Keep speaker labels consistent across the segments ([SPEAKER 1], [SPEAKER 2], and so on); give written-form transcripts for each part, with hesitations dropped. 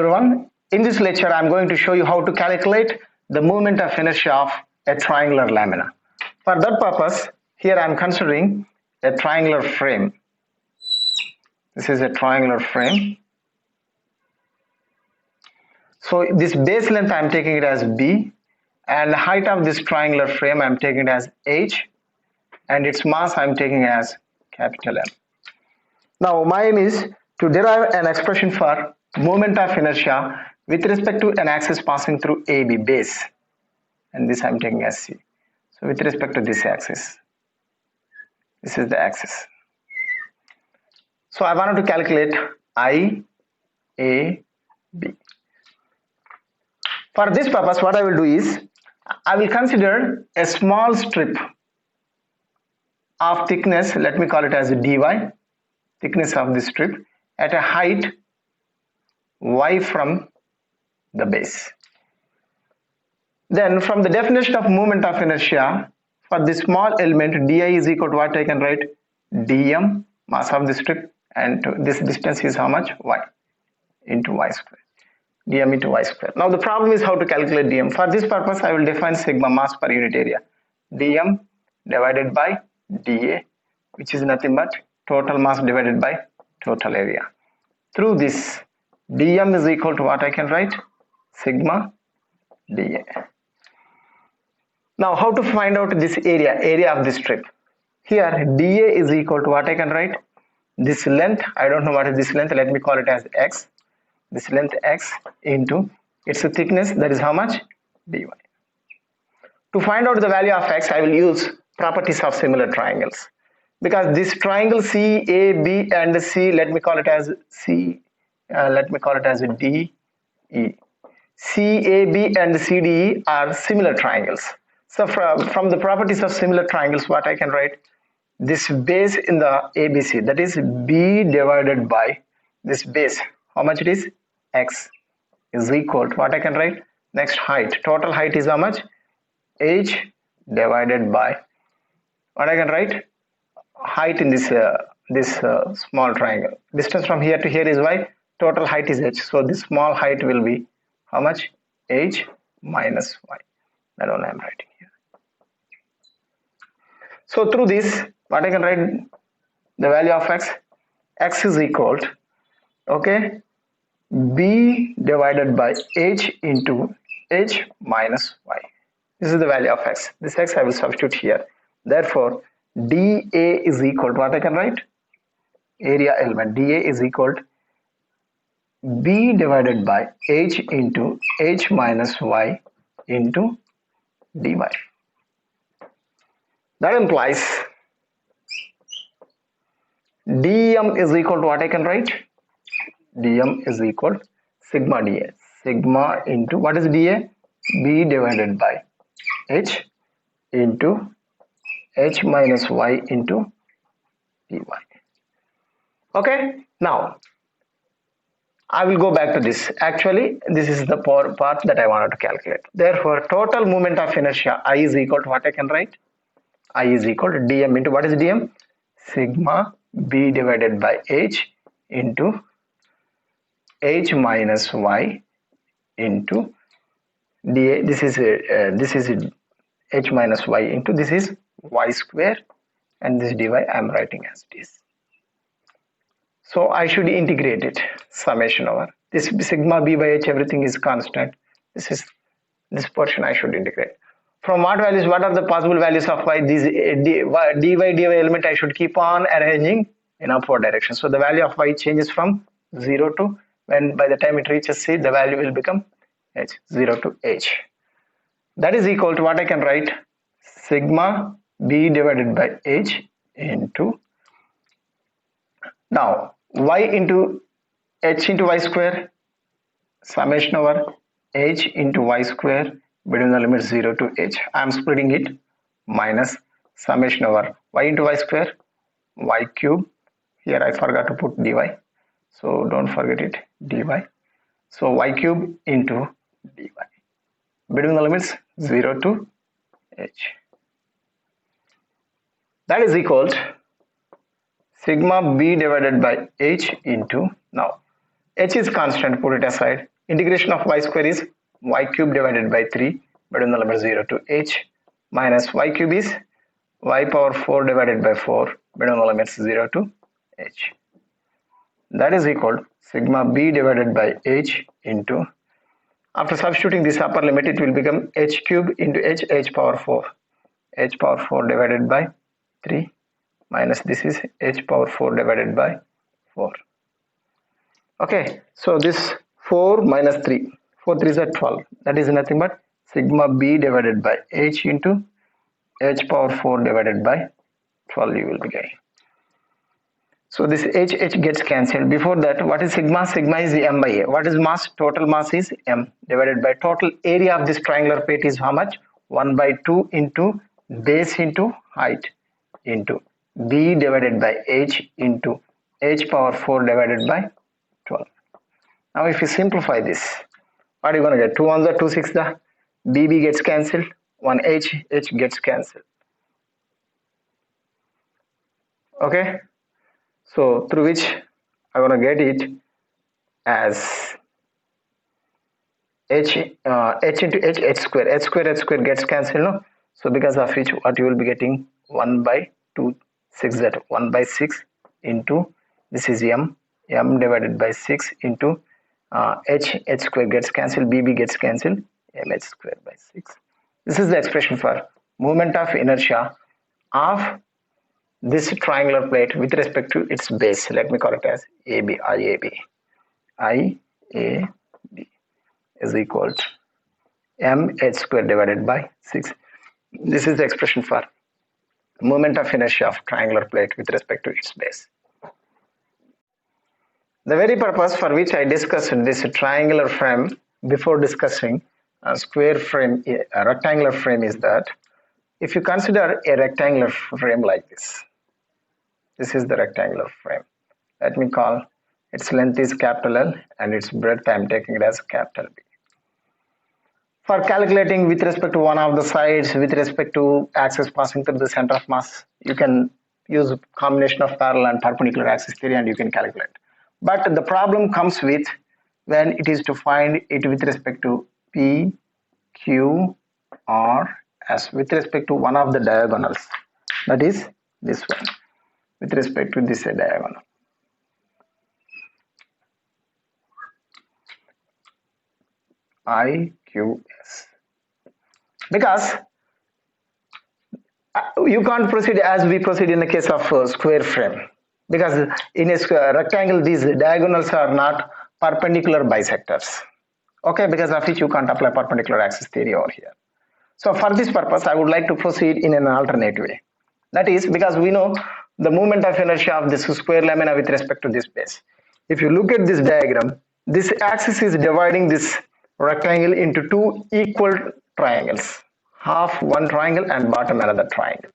[SPEAKER 1] Everyone, in this lecture I am going to show you how to calculate the moment of inertia of a triangular lamina. For that purpose, here I am considering a triangular frame. This is a triangular frame. So this base length I am taking it as B, and the height of this triangular frame I am taking it as H, and its mass I am taking as capital M. Now my aim is to derive an expression for moment of inertia with respect to an axis passing through AB base, and this I am taking as C. So with respect to this axis, this is the axis. So I wanted to calculate I, A, B. For this purpose, what I will do is I will consider a small strip of thickness, let me call it as dy, thickness of this strip at a height y from the base. Then from the definition of moment of inertia, for this small element di is equal to what I can write? Dm, mass of the strip, and this distance is how much? Y into y square. Dm into y square. Now the problem is how to calculate dm. For this purpose, I will define sigma, mass per unit area. Dm divided by dA, which is nothing but total mass divided by total area. Through this, dm is equal to what I can write? Sigma dA. Now how to find out this area of this strip? Here dA is equal to what I can write? This length, I don't know what is this length, let me call it as x. This length x into its thickness, that is how much? dy. To find out the value of x, I will use properties of similar triangles, because this triangle CAB and C, let me call it as C, let me call it as DE. CAB and CDE are similar triangles. So from the properties of similar triangles, what I can write? This base in the ABC, that is B divided by this base, how much it is? X is equal to what I can write? Next, height. Total height is how much? H divided by what I can write? Height in this small triangle. Distance from here to here is y. Total height is h. So this small height will be how much? H minus y. That one I am writing here. So through this, what I can write? The value of x. X is equal to, okay, B divided by H into H minus y. This is the value of x. This x I will substitute here. Therefore, dA is equal to what I can write? Area element. dA is equal to B divided by H into H minus y into dy. That implies dm is equal to what I can write? Dm is equal to sigma dA. Sigma into what is dA? B divided by H into H minus y into dy. Okay, now I will go back to this. Actually, this is the part that I wanted to calculate. Therefore, total moment of inertia I is equal to what I can write? I is equal to dm into what is dm? Sigma B divided by H into H minus y into dA. This is H minus y into this is y square, and this dy I am writing as this. So I should integrate it, summation over this sigma b by h, everything is constant. This portion I should integrate. From what values? What are the possible values of y? These dy element I should keep on arranging in upward direction. So the value of y changes from 0 to, when by the time it reaches C, the value will become h, 0 to h. That is equal to what I can write? Sigma b divided by h into, now y into h into y square, summation over h into y square between the limits 0 to h. I am splitting it, minus summation over y into y square, y cube. Here I forgot to put dy, so don't forget it, dy. So y cube into dy between the limits 0 to h. That is equal to sigma b divided by h into, now h is constant, put it aside, Integration of y square is y cube divided by 3 between the limit 0 to h, minus y cube is y power 4 divided by 4 between the limits 0 to h. That is equal to sigma b divided by h into, after substituting this upper limit, it will become h cube into h power 4. H power 4 divided by 3 minus this is h power 4 divided by 4. Okay, so this 4 minus 3, 4 3 is 12. That is nothing but sigma b divided by h into h power 4 divided by 12 you will be getting. So this h gets cancelled. Before that, what is sigma? Sigma is m by a. What is mass? Total mass is m divided by total area of this triangular plate is how much? 1 by 2 into base into height into b divided by h into h power 4 divided by 12. Now if you simplify this, what are you going to get? 2 ones are 2 6 the bb gets cancelled, 1 h gets cancelled. Okay, so through which I want to get it as h into h square gets cancelled, no? So because of which what you will be getting 1 by 2 6 that 1 by 6 into this is m divided by 6 into h square gets cancelled, bb gets cancelled, mh square by 6. This is the expression for moment of inertia of this triangular plate with respect to its base. Let me call it as AB, IAB is equal to mh square divided by 6. This is the expression for moment of inertia of triangular plate with respect to its base. The very purpose for which I discussed this triangular frame before discussing a square frame, a rectangular frame, is that if you consider a rectangular frame like this, this is the rectangular frame. Let me call its length is capital L and its breadth I am taking it as capital B. For calculating with respect to one of the sides, with respect to axis passing through the center of mass, you can use a combination of parallel and perpendicular axis theory and you can calculate. But the problem comes with when it is to find it with respect to P, Q, R as with respect to one of the diagonals. That is this one, with respect to this diagonal. I, Q, S. Because you can't proceed as we proceed in the case of square frame. Because in a rectangle, these diagonals are not perpendicular bisectors. Okay, because of which you can't apply perpendicular axis theory over here. So for this purpose, I would like to proceed in an alternate way. That is because we know the moment of inertia of this square lamina with respect to this base. If you look at this diagram, this axis is dividing this rectangle into two equal triangles, half one triangle and bottom another triangle.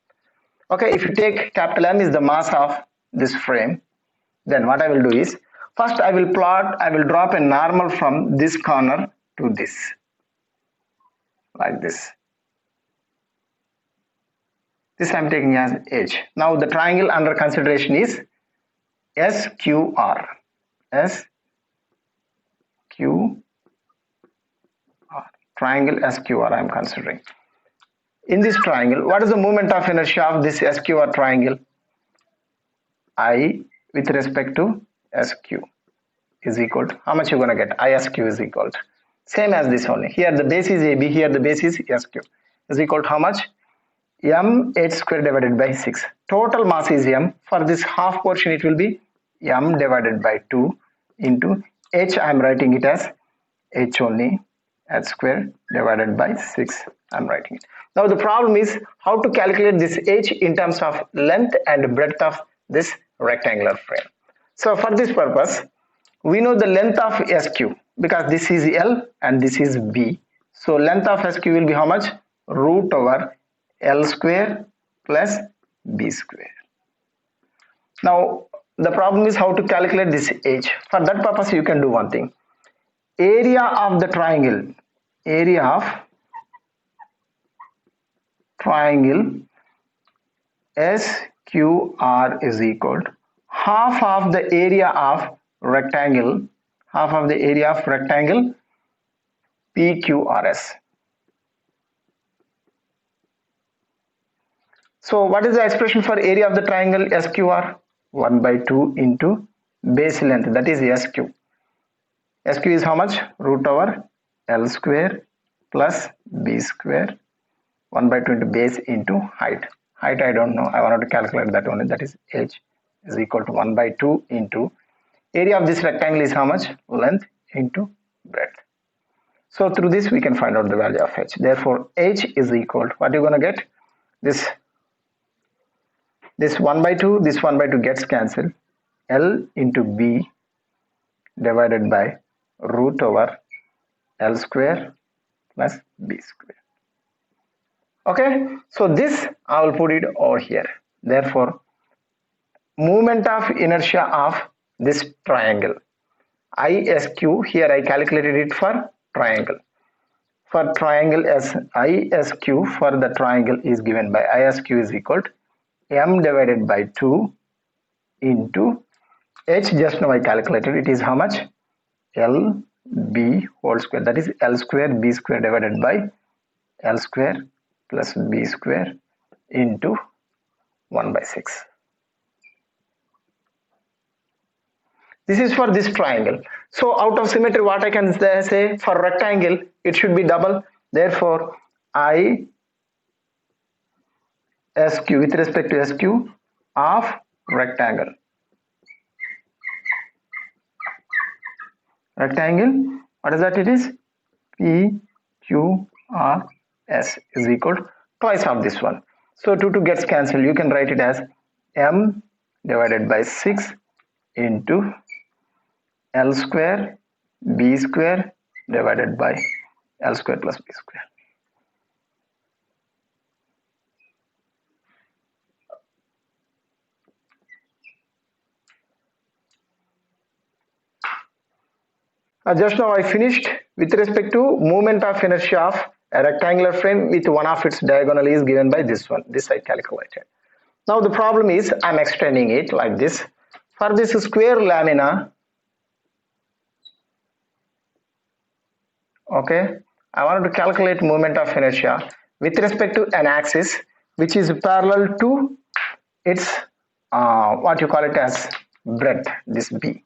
[SPEAKER 1] Okay, if you take capital M is the mass of this frame, then what I will do is first I will drop a normal from this corner to this, like this. This I am taking as H. Now the triangle under consideration is SQR. Triangle SQR I am considering. In this triangle, what is the moment of inertia of this SQR triangle? I with respect to SQ is equal to, how much you're going to get? ISQ is equal to, same as this only. Here the base is AB, here the base is SQ is equal to how much? mh square divided by 6. Total mass is m. For this half portion it will be m divided by 2 into h. I am writing it as h only, h square divided by 6. I am writing it. Now the problem is how to calculate this h in terms of length and breadth of this rectangular frame. So for this purpose, we know the length of SQ because this is L and this is B. So length of SQ will be how much? Root over L square plus B square. Now the problem is how to calculate this h. For that purpose you can do one thing. Area of the triangle, area of triangle SQR is equal to half of the area of rectangle, half of the area of rectangle PQRS. So what is the expression for area of the triangle SQR? 1 by 2 into base length, that is SQ. SQ is how much? Root over L square plus B square, 1 by 2 into base into height. Height I don't know, I wanted to calculate that one, that is H is equal to 1 by 2 into area of this rectangle is how much? Length into breadth. So through this we can find out the value of H. Therefore H is equal to, what are you going to get? This 1 by 2, this 1 by 2 gets cancelled. L into B divided by root over L square plus B square. Okay, so this I will put it over here. Therefore, moment of inertia of this triangle ISQ, here I calculated it for triangle. For triangle as ISQ for the triangle is given by ISQ is equal to M divided by 2 into H, just now I calculated, it is how much? L B whole square, that is L square B square divided by L square plus B square into 1 by 6. This is for this triangle. So out of symmetry, what I can say, for rectangle it should be double. Therefore I SQ with respect to SQ of rectangle. Rectangle, what is that? It is PQRS is equal to twice of this one. So 2 gets cancelled. You can write it as M divided by 6 into L square B square divided by L square plus B square. Just now I finished with respect to moment of inertia of a rectangular frame with one of its diagonal is given by this one. This I calculated. Now the problem is I am extending it like this. For this square lamina, okay, I wanted to calculate moment of inertia with respect to an axis which is parallel to its what you call it as breadth, this B.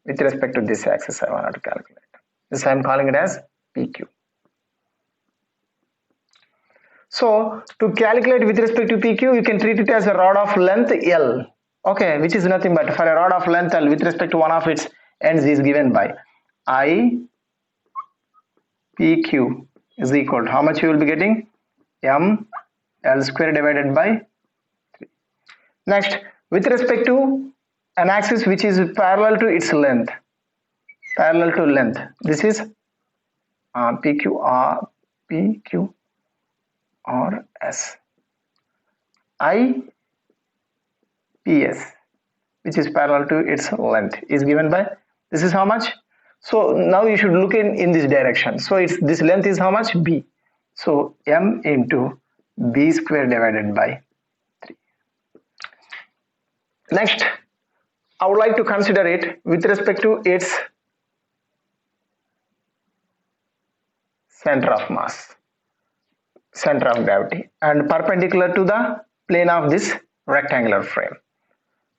[SPEAKER 1] With respect to this axis I wanted to calculate. This I am calling it as PQ. So to calculate with respect to PQ, you can treat it as a rod of length L, okay, which is nothing but for a rod of length L with respect to one of its ends is given by I PQ is equal to how much you will be getting? M L square divided by 3. Next, with respect to an axis which is parallel to its length, this is PQRS. I PS, which is parallel to its length, is given by, this is how much? So now you should look in this direction. So it's this length is how much? B. So M into B square divided by 3. Next, I would like to consider it with respect to its center of mass, center of gravity, and perpendicular to the plane of this rectangular frame.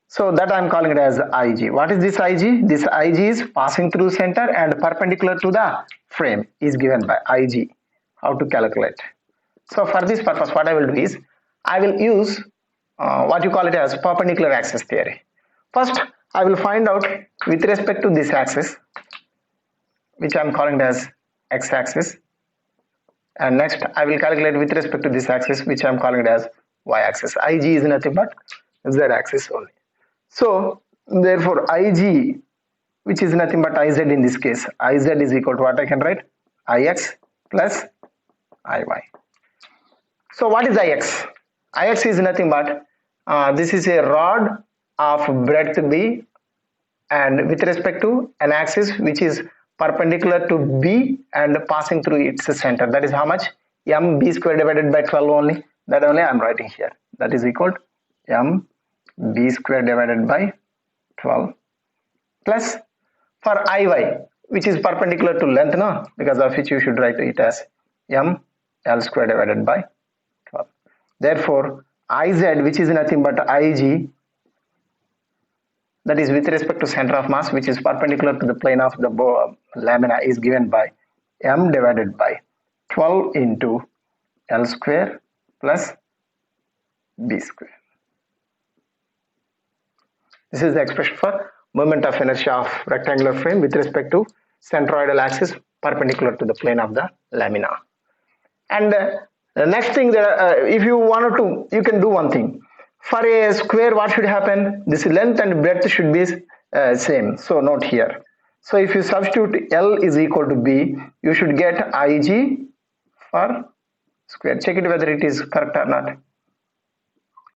[SPEAKER 1] So that I am calling it as IG. What is this IG? This IG is passing through center and perpendicular to the frame is given by IG. How to calculate? So for this purpose, what I will do is I will use what you call it as perpendicular axis theory. First, I will find out with respect to this axis, which I am calling it as x-axis, and next I will calculate with respect to this axis, which I am calling it as y-axis. IG is nothing but z-axis only. So therefore IG, which is nothing but IZ in this case, IZ is equal to what I can write? IX plus IY. So what is IX? IX is nothing but this is a rod of breadth B and with respect to an axis which is perpendicular to B and passing through its center. That is how much? M B square divided by 12 only. That only I am writing here. That is equal to M B square divided by 12 plus for IY, which is perpendicular to length, no? Because of which you should write it as m l square divided by 12. Therefore Iz, which is nothing but Ig, that is with respect to center of mass, which is perpendicular to the plane of the lamina, is given by m divided by 12 into l square plus b square. This is the expression for moment of inertia of rectangular frame with respect to centroidal axis perpendicular to the plane of the lamina. And the next thing that if you wanted to, you can do one thing. For a square, what should happen? This length and breadth should be same. So note here. So if you substitute L is equal to B, you should get Ig for square. Check it whether it is correct or not.